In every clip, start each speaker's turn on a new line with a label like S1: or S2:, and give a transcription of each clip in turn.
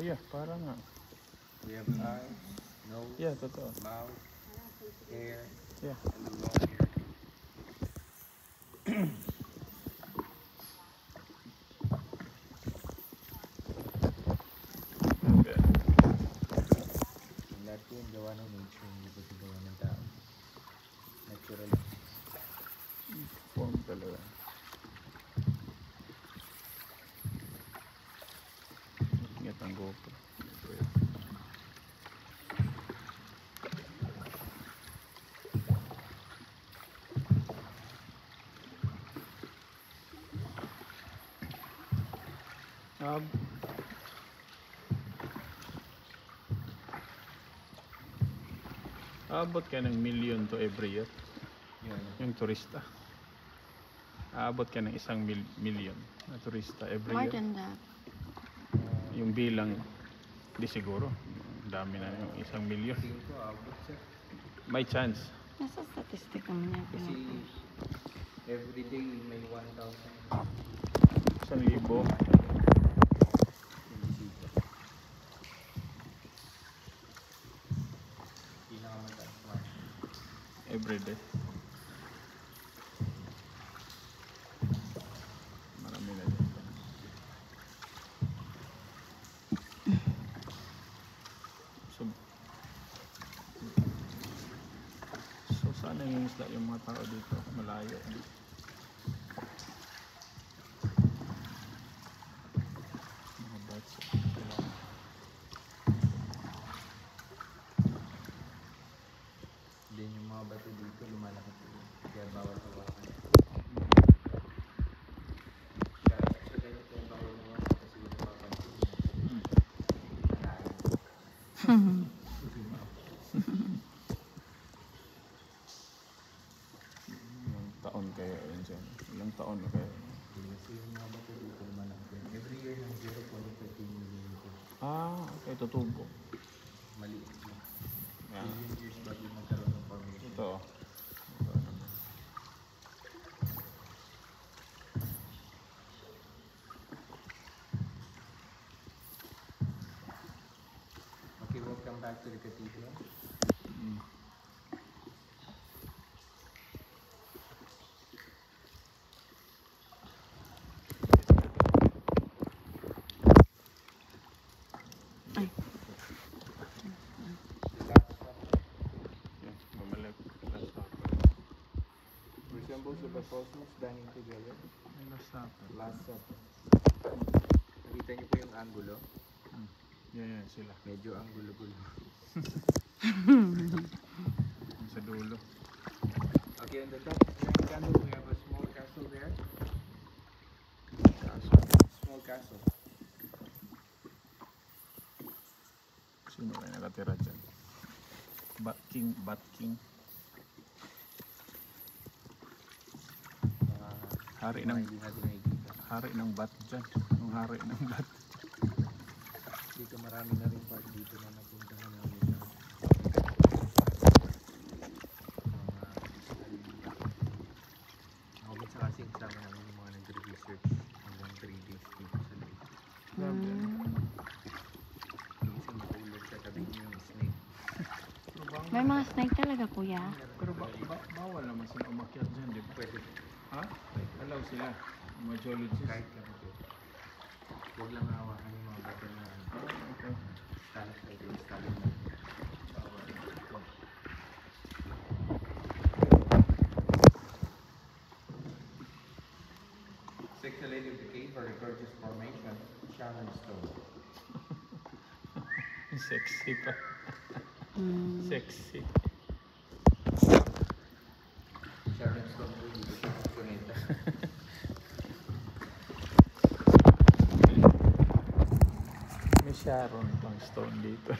S1: Yeah, parang nga.
S2: We have eyes, nose,
S1: Yeah, totoo.
S2: mouth, hair,
S1: Yeah.
S2: and the long hair.
S1: Okay.
S2: Yung lahat po yung gawa ng nature, hindi po gawa ng tao. Natural.
S1: Form talaga. Ingat ang GoPro. Aabot ka ng million to every year.
S2: Yun.
S1: Yung turista. Aabot ka ng 1 million na turista every
S3: More
S1: year.
S3: than that.
S1: Yung bilang, di siguro. Ang dami na yung 1 million.
S2: Tingin ko, abot siya.
S1: May chance.
S3: Nasa statistic naman yan.
S2: Kasi everyday may 1,000.
S1: 1,000.
S2: Yung bisita. Pinakamataas naman.
S1: Every day. Marami na dyan. So sana yung isla yung mga tao dito malayo. Mga bats.
S2: Then yung mga bato dito, lumalaki po. Kaya bawal hawakan. Kaya sa ganyan kung bawal hawakan kasi yung napapansin mo.
S1: Ilang taon kaya yun dyan? Ilang taon na kaya?
S2: Kasi yung mga bato dito, lumalaki. Every year ng 0.13 million po.
S1: Okay, tutubo.
S2: Maliit lang.
S1: Yeah.
S2: Million years bago magkaroon ng formation.
S1: Ito.
S2: Okay, welcome back to the cathedral.
S3: Ay.
S2: The Last Supper
S1: Yeah, bumalik. Last Supper.
S2: resembles the apostles dining together.
S1: Last Supper.
S2: Last Supper. Nakita niyo po yung angulo?
S1: Yeah, sila.
S2: Medyo angulo-gulo.
S1: Yung sa dulo.
S2: Okay, on the top right candle, we have a small castle there.
S1: Kaso,
S2: Small castle.
S1: sino kayo nakatira dyan? Bat King. Hari
S2: Mga
S1: ng
S2: hindi natin nakikita.
S1: hari ng bat dyan. Yung hari ng bat.
S2: Dito marami na rin part dito na napuntahan namin na mga ako minsan kasi kasama namin yung mga nagre-research hanggang 3 days dito sa loob. Minsan matulog sa tabi niyo yung snake.
S3: May mga snake talaga, kuya.
S1: Pero bawal naman sila umakyat dyan, di ba?
S2: Pwede
S1: Ha? Allow sila. Mga geologist.
S2: kahit lang ito. Huwag lang hawakan yung mga bato na
S1: Okay.
S2: stalactite or stalagmite. Sexual lady of the cave or gorgeous formation, Sharon Stone.
S1: Sexy pa. Sexy.
S2: Sharon Stone po dito sa Cuneta.
S1: May Sharon pang stone dito.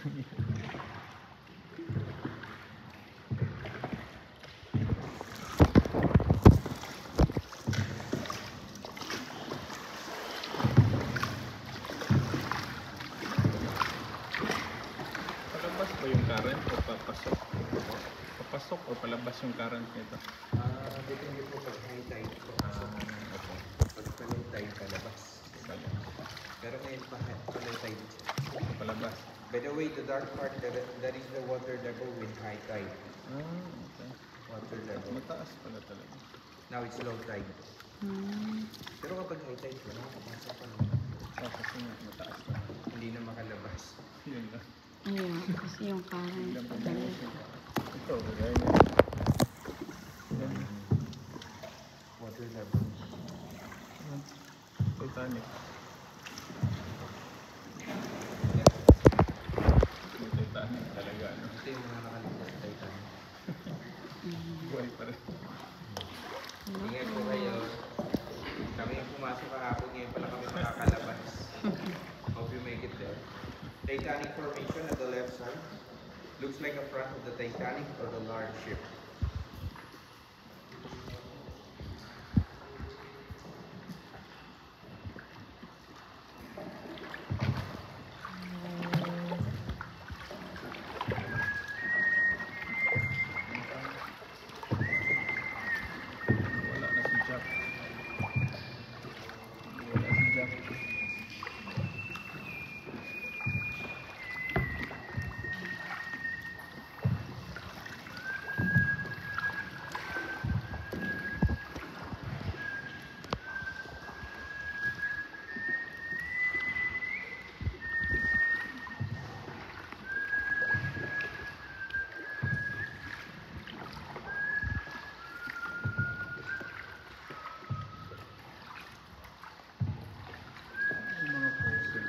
S1: Palabas ba yung current o papasok? Papasok o palabas yung current nito?
S2: Depende po pag high tide po.
S1: Okay.
S2: Pag low tide, palabas.
S1: Bale.
S2: Pero ngayon pa low tide siya. By the way, the dark part, that is the water level with high tide.
S1: Okay.
S2: Water level.
S1: Mataas pala talaga.
S2: Now it's low tide.
S3: Hmm.
S2: Pero kapag high tide, wala makapasok pa naman.
S1: Kasi nga, mataas na.
S2: Hindi na makalabas.
S1: Yun lang.
S3: Ayun, kasi yung current.
S1: Biglang
S3: Ganun.
S1: pumakas yung ito, gaya niya. Yan.
S2: Water level.
S1: Yan. Titanic. Yung Titanic talaga, ano?
S2: Ito yung mga nakaligtas sa Titanic.
S1: Buhay pa rin.
S2: Ingat po kayo. Kami yung pumasok kahapon, ngayon pala kami makakalabas. Hope you make it there. Titanic formation at the left side. Looks like a front of the Titanic or the large ship.
S1: Wala na si Jack. Wala si Jack. Yung mga fossil.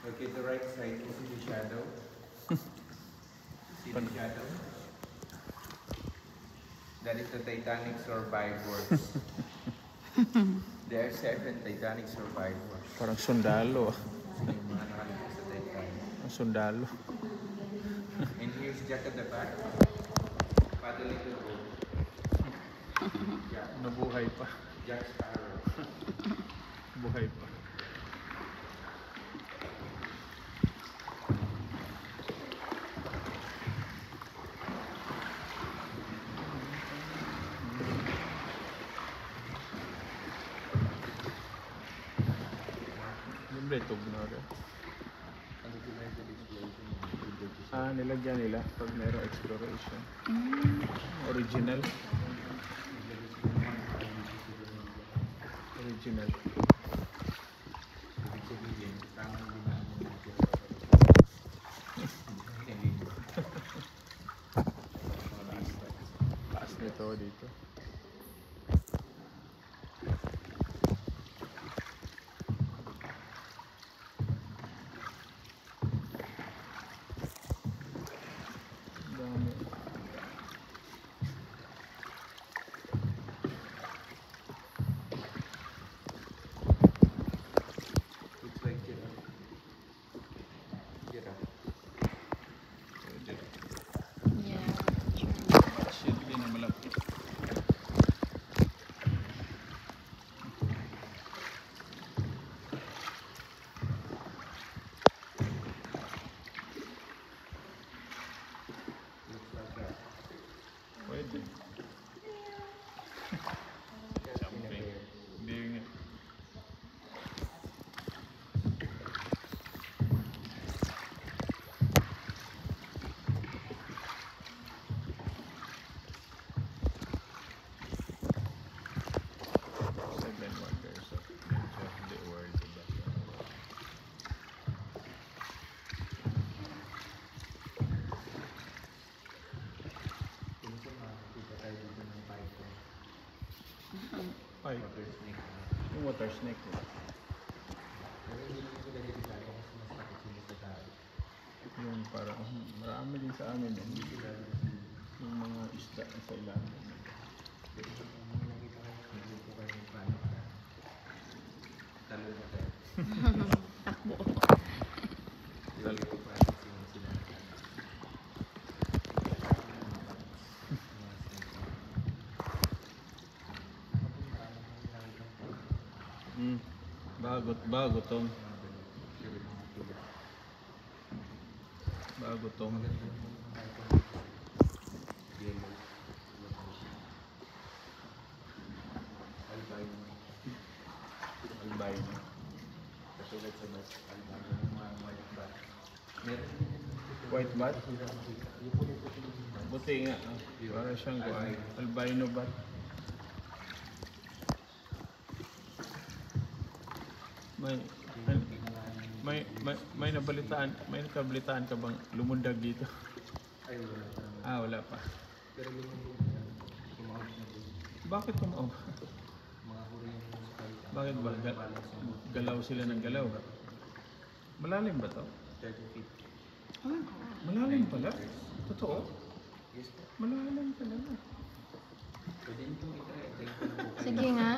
S2: Look at the right side, you see the shadow? See the shadow? That is the Titanic survivors. There are 7 Titanic survivors.
S1: Parang sundalo.
S2: Yung mga nakaligtas sa Titanic.
S1: Ang sundalo.
S2: And here's Jack at the back, paddling the boat. Jack,
S1: Nabuhay pa.
S2: Jack Sparrow.
S1: Buhay pa. Siyempre, tugno rin. Nilagyan nila pag mayroong exploration. Original. Original.
S2: Ibig sabihin, tamang dinaan mo natin.
S1: Taas nito dito. Dami.
S2: Looks like giraffe. Giraffe.
S1: Pwede.
S3: Yeah, sure.
S1: Shit, di na malapit.
S2: Looks like that.
S1: Pwede. Jumping. Hindi nga. Seven wonders of the world.
S2: Tingin ko makakita tayo dito ng python.
S1: Ay,
S2: Water snake.
S1: yung water snake.
S2: Pero hindi ko sila dito tayo kasi mas takot sila sa tao.
S1: Yung parang marami din sa amin eh.
S2: Hindi sila
S1: Yung mga isda sa ilalim.
S2: Pero kung may nakita kayo, hindi po kayo Talon na tayo.
S3: Takbo.
S2: Talon ko pa sila.
S1: Bago tong. Bago tong.
S2: Yellow.
S1: Albino.
S2: Katulad sa bus, yung mga white bat. Meron
S1: White bat? Buti nga. Para siyang albino bat. May nakabalitaan ka bang lumundag dito?
S2: ay wala.
S1: Wala pa.
S2: Pero lumubog na. Tumawag na din.
S1: Bakit tumaob?
S2: Mga huri yung municipal.
S1: Bakit ba? Galaw sila ng galaw. Malalim ba to?
S2: 30 feet.
S3: Oh,
S1: Malalim pala? Totoo?
S2: Yes po.
S1: Malalim pala na.
S2: Pwede nyo itry. Try ko po kayo.
S3: sige nga.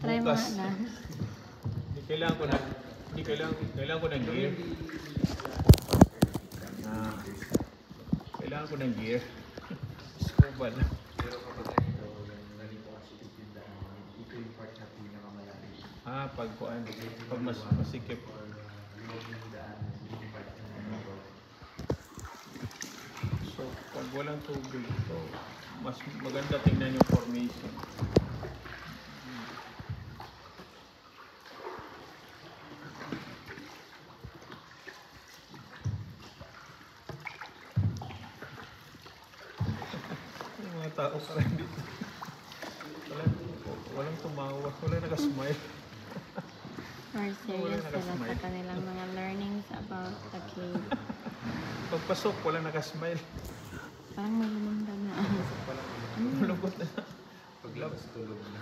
S3: Try mo
S1: Bukas.
S3: nga lang.
S1: Hindi kailangan ko ng gear. Kailangan ko ng gear. Scuba lang.
S2: Pero kapag ganito, galing po kasi titindahan. Ito yung part na pinakamalalim.
S1: Pag mas masikip.
S2: Loob ng daan, yung part na nababa.
S1: So, pag walang tubig, so, mas maganda tingnan yung formation. Yung mga tao pa rin dito. Walang tumawa, walang nakasmile.
S3: Or serious sila sa kanilang mga learnings about the cave.
S1: Pagpasok, walang nakasmile.
S3: Parang may lumundag na.
S1: Malungkot na.
S2: Paglabas tulog na.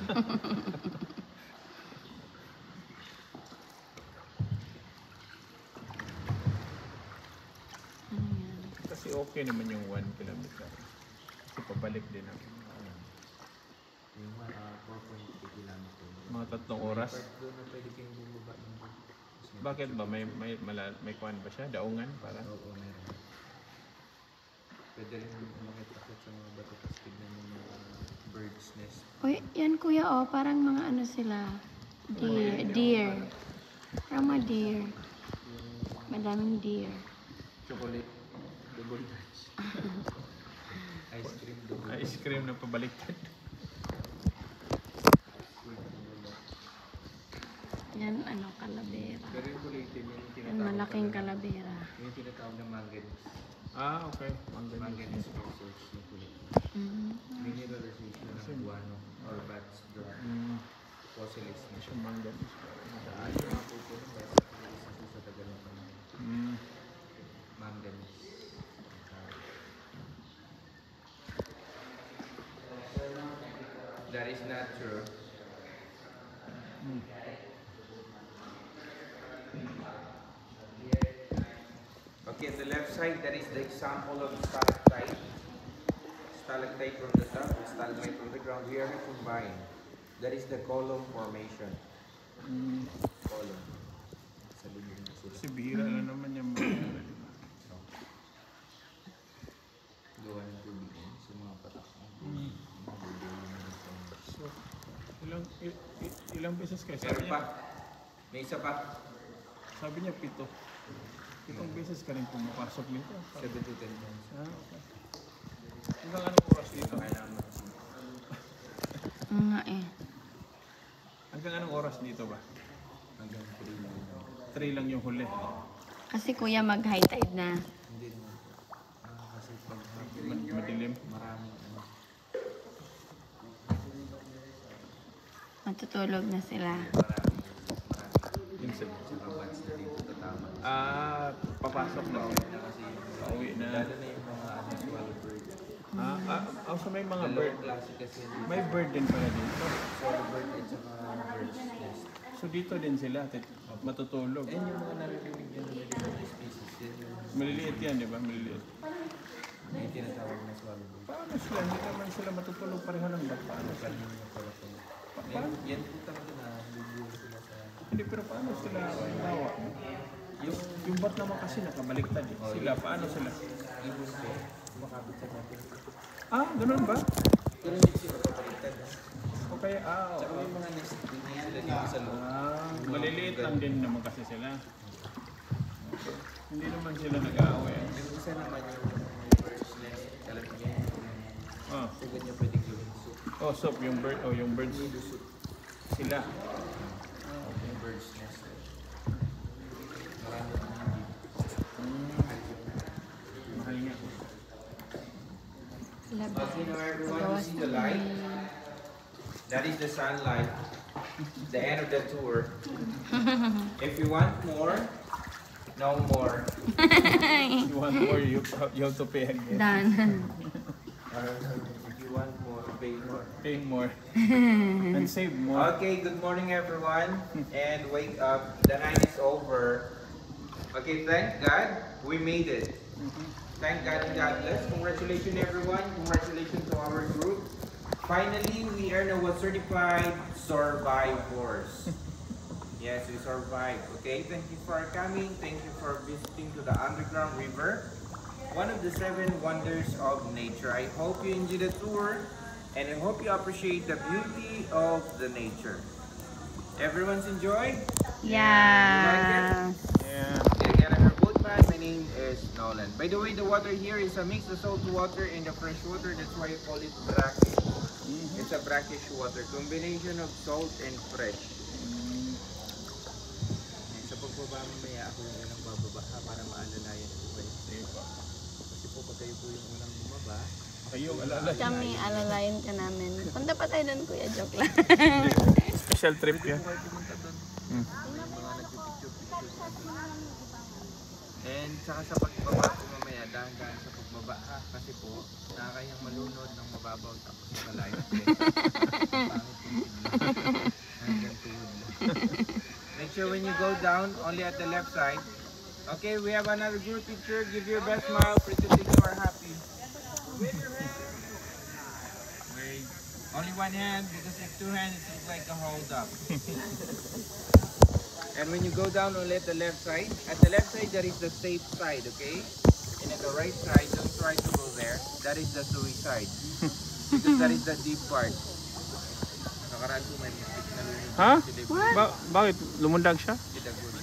S3: Ano yan?
S1: Kasi okay naman yung 1 kilometer. Kasi pabalik din ako.
S2: Yung 4.3 kilometers.
S1: Mga 3 oras.
S2: Part doon na pwede kayong bumaba ng boat.
S1: Bakit ba? May kuwan ba siya? Daungan? Para?
S2: Oo, meron. Pwede rin umakit sa mga bato tapos tignan yung mga bird's nest.
S3: Uy, yan kuya oh, parang mga ano sila. Deer. Parang mga deer. Madaming deer.
S2: Chocolate. Double Dutch. Ice cream double
S1: Ice cream na pabaliktad.
S3: Yan ano, kalabera.
S2: Pero yung kulay itim yung
S3: Yan,
S2: tinatawag
S3: malaking
S2: pala-
S3: kalabera.
S2: yung tinatawag na manganese.
S1: Okay.
S2: Manganese resource yung kulay.
S3: Mm.
S2: Mineralization ng guano or bats drug. Fossilized na siya.
S1: Siya manganese.
S2: Daan yung mga pupo ng bats sa tagal ng panahon. Manganese. That is not true. Okay, the left side, that is the example of stalactite. Stalactite from the top, and stalagmite from the ground. We are combined. That is the column formation. Column. Sa lilim na sila.
S1: Kasi bihira na naman yung mga
S2: Gawa ng tubig yan sa mga patak.
S1: So, ilang beses kayo?
S2: Meron pa. May isa pa.
S1: Sabi niya 7. 7 beses ka rin pumapasok nito.
S2: 7 to 10 times.
S1: Okay. Hanggang anong oras dito?
S2: Kailangan mo.
S3: Nga eh.
S1: Hanggang anong oras dito ba?
S2: Hanggang 3 lang.
S1: 3 lang yung huli.
S3: Kasi kuya mag-high tide na.
S2: Hindi naman. Kasi pag hapon,
S1: Madilim.
S2: maraming ano.
S3: Matutulog na sila.
S2: Maraming.
S1: Minsan.
S2: Tsaka bats na dito tatama.
S1: Papasok na.
S2: Na kasi
S1: Pauwi na.
S2: lalo na yung mga ano, swallow bird.
S1: So may mga bird.
S2: Dalawang klase kasi yung
S1: May bird din pala dito.
S2: swallow bird at saka bird's nest.
S1: So dito din sila matutulog.
S2: Yan yung mga naririnig dyan na may different species. Yan yung
S1: Maliliit yan, di ba? Maliliit.
S2: may tinatawag na swallow bird.
S1: Paano sila? Hindi naman sila matutulog pareho lang ba? Paano sila?
S2: Kanina pala pala. Yan po talaga na bubuo sila sa
S1: Hindi, pero paano sila halimbawa? Yung bat naman kasi nakabaliktad eh. Sila, paano sila?
S2: Ibon ko, makapit sa natin.
S1: Ah, ganun ba?
S2: Pero hindi sila papaliktad.
S1: O kaya,
S2: Tsaka may mga nest din sila dito sa loob.
S1: maliliit lang din naman kasi sila. Okay. Hindi naman sila nag-aaway.
S2: Yung isa naman yung bird's nest. Alam niyo yun.
S1: Ah.
S2: So ganyan pwede gawin soup.
S1: Oh, soup, yung bird, oh, yung birds.
S2: Nido soup.
S1: Sila.
S2: Yung bird's nest. Marami kang hindi.
S1: Mahal nga.
S3: Labas.
S2: Okay, now everyone, you
S3: Gawas
S2: see
S3: na
S2: the light? That is the sunlight. The end of the tour. If you want more, no more.
S1: You want more, you have to pay again.
S3: Done.
S2: If you want more, pay more.
S1: Pay more. And save more.
S2: Okay, good morning everyone. And wake up. The night is over. Okay, thank God we made it. Thank God and God bless. Congratulations everyone. Congratulations to our group. Finally, we earned a certified survivors. Yes, we survived. Okay, thank you for coming. Thank you for visiting to the underground river. One of the 7 wonders of nature. I hope you enjoy the tour and I hope you appreciate the beauty of the nature. Everyone's enjoyed?
S3: Yeah.
S1: Yeah.
S2: Okay, again, I'm your boatman. My name is Nolan. By the way, the water here is a mix of salt water and the fresh water. That's why I call it brackish. It's a brackish water. Combination of salt and fresh. Sa pagbaba mamaya, ako yung unang bababa para maalalayan po kayo. Kasi po pag kayo po yung unang bumaba,
S1: Kayo, alala.
S3: Kami, alalayan ka namin. Punta pa tayo doon, kuya. Joke lang.
S1: Special trip yan.
S2: kayo pumunta doon.
S1: Hmm.
S2: Yung mga nagpipicture-picture. And saka sa pagbaba po mamaya, dahan-dahan sa pagbaba ha. Kasi po, nakakayang malunod ng mababaw tapos malayo. Pangit yung bigla. Hanggang tuhod lang. Make sure when you go down, only at the left side. Okay, we have another group picture. Give your best smile. Pretend you are happy. Wave your hand. Wait. Only one hand because if 2 hands, it looks like a hold up. And when you go down, only at the left side. At the left side, there is the safe side, okay? And at the right side, don't try to go there. That is the suicide. Because that is the deep part. Nakaraan ko may mistake na lunod.
S1: Ha?
S2: Sila-
S1: Bakit? Lumundag siya?
S2: sila good.